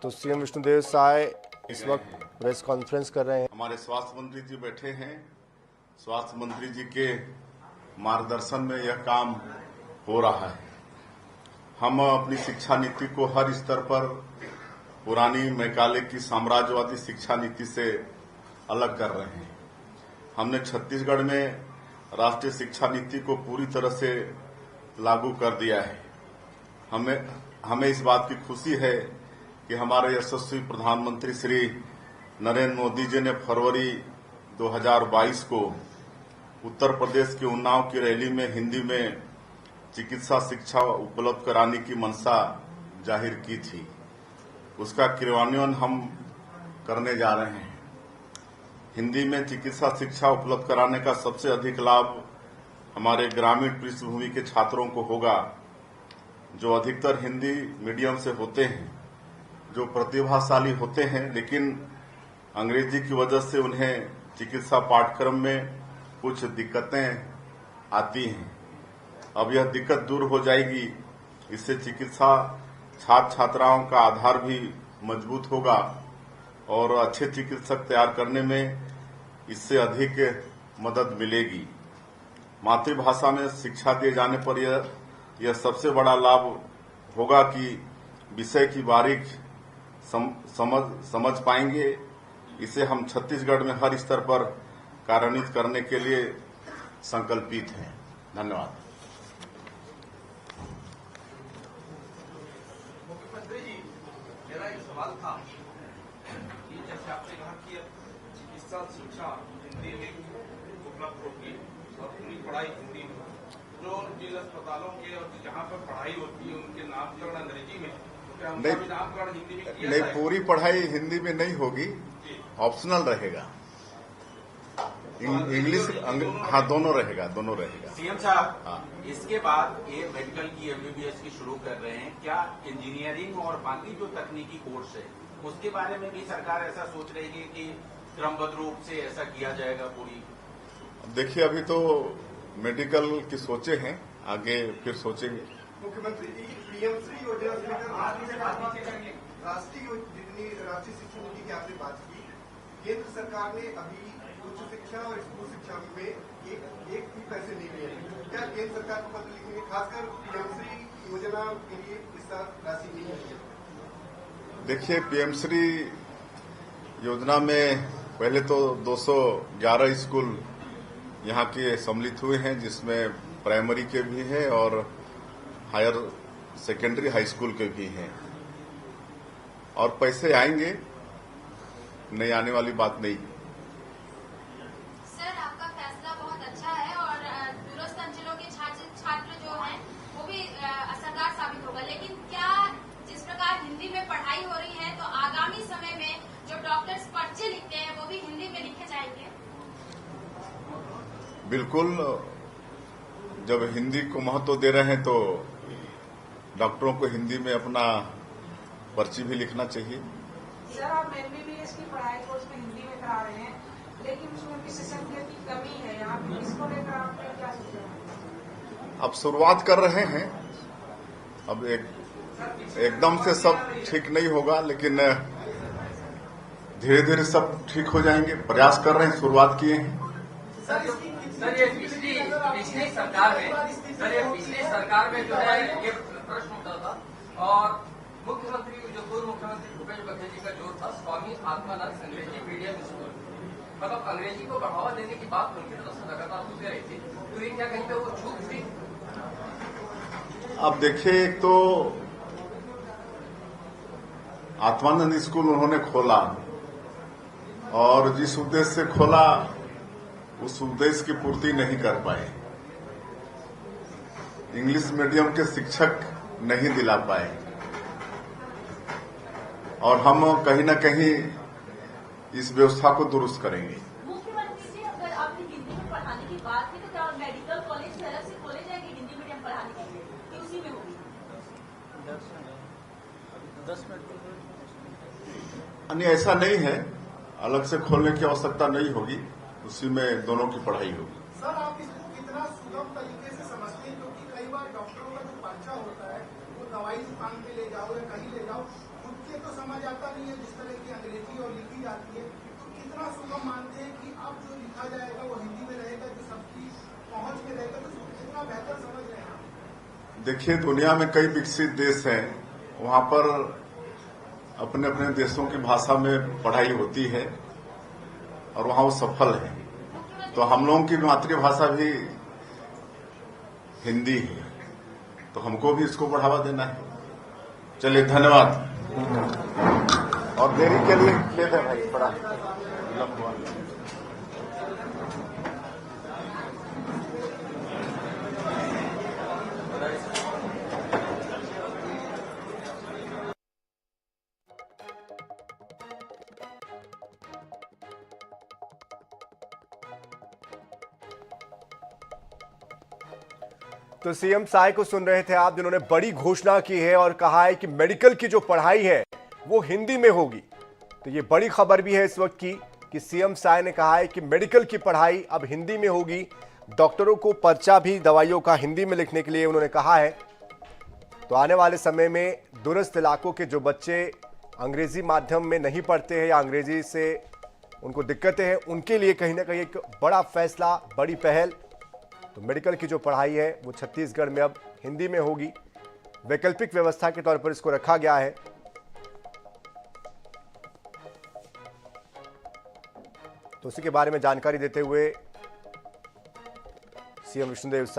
तो सीएम विष्णुदेव साय इस वक्त प्रेस कॉन्फ्रेंस कर रहे हैं। हमारे स्वास्थ्य मंत्री जी बैठे हैं। स्वास्थ्य मंत्री जी के मार्गदर्शन में यह काम हो रहा है। हम अपनी शिक्षा नीति को हर स्तर पर पुरानी मैकाले की साम्राज्यवादी शिक्षा नीति से अलग कर रहे हैं। हमने छत्तीसगढ़ में राष्ट्रीय शिक्षा नीति को पूरी तरह से लागू कर दिया है। हमें इस बात की खुशी है कि हमारे यशस्वी प्रधानमंत्री श्री नरेंद्र मोदी जी ने फरवरी 2022 को उत्तर प्रदेश के उन्नाव की रैली में हिंदी में चिकित्सा शिक्षा उपलब्ध कराने की मंशा जाहिर की थी। उसका क्रियान्वयन हम करने जा रहे हैं। हिंदी में चिकित्सा शिक्षा उपलब्ध कराने का सबसे अधिक लाभ हमारे ग्रामीण पृष्ठभूमि के छात्रों को होगा, जो अधिकतर हिंदी मीडियम से होते हैं, जो प्रतिभाशाली होते हैं, लेकिन अंग्रेजी की वजह से उन्हें चिकित्सा पाठ्यक्रम में कुछ दिक्कतें आती हैं। अब यह दिक्कत दूर हो जाएगी। इससे चिकित्सा छात्र छात्राओं का आधार भी मजबूत होगा और अच्छे चिकित्सक तैयार करने में इससे अधिक मदद मिलेगी। मातृभाषा में शिक्षा दिए जाने पर यह सबसे बड़ा लाभ होगा कि विषय की बारीक समझ पाएंगे। इसे हम छत्तीसगढ़ में हर स्तर पर कार्यान्वित करने के लिए संकल्पित हैं। धन्यवाद। मुख्यमंत्री जी, मेरा एक सवाल था कि जैसे आपने कहा कि चिकित्सा शिक्षा हिंदी में उपलब्ध होगी और पूरी पढ़ाई हिंदी में, जो जिन अस्पतालों के और जहाँ पर पढ़ाई होती है उनके नामकरण अंग्रेजी में, तो क्या उनका भी नामकरण हिंदी में किया जाएगा? पूरी पढ़ाई हिंदी में नहीं होगी, ऑप्शनल रहेगा। इंग्लिश हाँ दोनों रहेगा। सीएम साहब, इसके बाद ये मेडिकल की एमबीबीएस की शुरू कर रहे हैं, क्या इंजीनियरिंग और बाकी जो तकनीकी कोर्स है उसके बारे में भी सरकार ऐसा सोच रही है कि क्रमबद्ध रूप से ऐसा किया जाएगा? पूरी देखिए, अभी तो मेडिकल की सोचे हैं, आगे फिर सोचेंगे। मुख्यमंत्री जी, पीएमश्री योजना से लेकर राष्ट्रीय शिक्षा नीति की आपने बात की। केंद्र सरकार ने अभी उच्च शिक्षा और स्कूल शिक्षा में एक भी पैसे नहीं लिए। क्या केंद्र सरकार को पत्र लिखेंगे, खासकर पीएमश्री योजना के लिए इस साल राशि नहीं है? देखिए, पीएमश्री योजना में पहले तो 211 स्कूल यहाँ के सम्मिलित हुए हैं, जिसमें प्राइमरी के भी हैं और हायर सेकेंडरी हाई स्कूल के भी हैं, और पैसे आएंगे, नहीं आने वाली बात नहीं। सर, आपका फैसला बहुत अच्छा है और दूरस्थ अंचलों के छात्र जो हैं वो भी असरदार साबित होगा, लेकिन क्या जिस प्रकार हिंदी में पढ़ाई हो रही है तो आगामी समय में जो डॉक्टर्स पर्चे लिखते हैं वो भी हिंदी में लिखे जाएंगे? बिल्कुल, जब हिंदी को महत्व दे रहे हैं तो डॉक्टरों को हिंदी में अपना पर्ची भी लिखना चाहिए। सर, आप एमबीबीएस की पढ़ाई को उसमें हिंदी में करा रहे हैं, लेकिन उसमें विशेषज्ञ की कमी है। यहाँ पे इसको लेकर आपने क्या सोचा? अब शुरुआत कर रहे हैं, अब एकदम से सब ठीक नहीं होगा, लेकिन धीरे धीरे सब ठीक हो जाएंगे। प्रयास कर रहे हैं, शुरुआत किए हैं। सर, ये पिछली सरकार में जो है ये प्रश्न उठा था और मुख्यमंत्री जो पूर्व मुख्यमंत्री भूपेश बघेल जी का जोर था स्वामी आत्मानंद अंग्रेजी मीडियम स्कूल, मतलब अंग्रेजी को बढ़ावा देने की बात उनकी तरफ से लगातार होती रही थी, तो ये क्या कहीं पे वो चूक थी? अब देखिए, एक तो आत्मानंद स्कूल उन्होंने खोला और जिस उद्देश्य से खोला उस उद्देश्य की पूर्ति नहीं कर पाए। इंग्लिश मीडियम के शिक्षक नहीं दिला पाए, और हम कहीं न कहीं इस व्यवस्था को दुरुस्त करेंगे। मुख्यमंत्री जी, अगर आपने हिंदी में पढ़ाने की बात की तो क्या मेडिकल कॉलेज भी अलग से खोले जाएंगे हिंदी मीडियम पढ़ाने के लिए, कि उसी में होगी? 10 मिनट नहीं, ऐसा नहीं है, अलग से खोलने की आवश्यकता नहीं होगी, उसी में दोनों की पढ़ाई होगी। सर, आप इसको कितना सुगम तरीके से समझते हैं, क्योंकि कई बार डॉक्टरों का जो पर्चा होता है वो दवाई दुकान पे ले जाओ या कहीं ले जाओ, खुद बच्चे तो समझ आता नहीं है जिस तरह की अंग्रेजी और लिखी जाती है, तो कितना सुगम मानते हैं कि अब जो लिखा जाएगा वो हिंदी में रहेगा, जो सबकी पहुंच में रहेगा, तो कितना बेहतर समझ रहे हैं? देखिए, दुनिया में कई विकसित देश हैं, वहां पर अपने अपने देशों की भाषा में पढ़ाई होती है और वहां वो सफल है। तो हम लोगों की मातृभाषा भी हिंदी है, तो हमको भी इसको बढ़ावा देना है। चलिए, धन्यवाद। और देरी के लिए ले दे भाई, बड़ा विलंब हुआ। तो सीएम साय को सुन रहे थे आप, जिन्होंने बड़ी घोषणा की है और कहा है कि मेडिकल की जो पढ़ाई है वो हिंदी में होगी। तो ये बड़ी खबर भी है इस वक्त की कि सीएम साय ने कहा है कि मेडिकल की पढ़ाई अब हिंदी में होगी। डॉक्टरों को पर्चा भी दवाइयों का हिंदी में लिखने के लिए उन्होंने कहा है। तो आने वाले समय में दूरस्थ इलाकों के जो बच्चे अंग्रेजी माध्यम में नहीं पढ़ते हैं या अंग्रेजी से उनको दिक्कतें हैं, उनके लिए कहीं ना कहीं एक बड़ा फैसला, बड़ी पहल। तो मेडिकल की जो पढ़ाई है वो छत्तीसगढ़ में अब हिंदी में होगी। वैकल्पिक व्यवस्था के तौर पर इसको रखा गया है। तो उसी के बारे में जानकारी देते हुए सीएम विष्णुदेव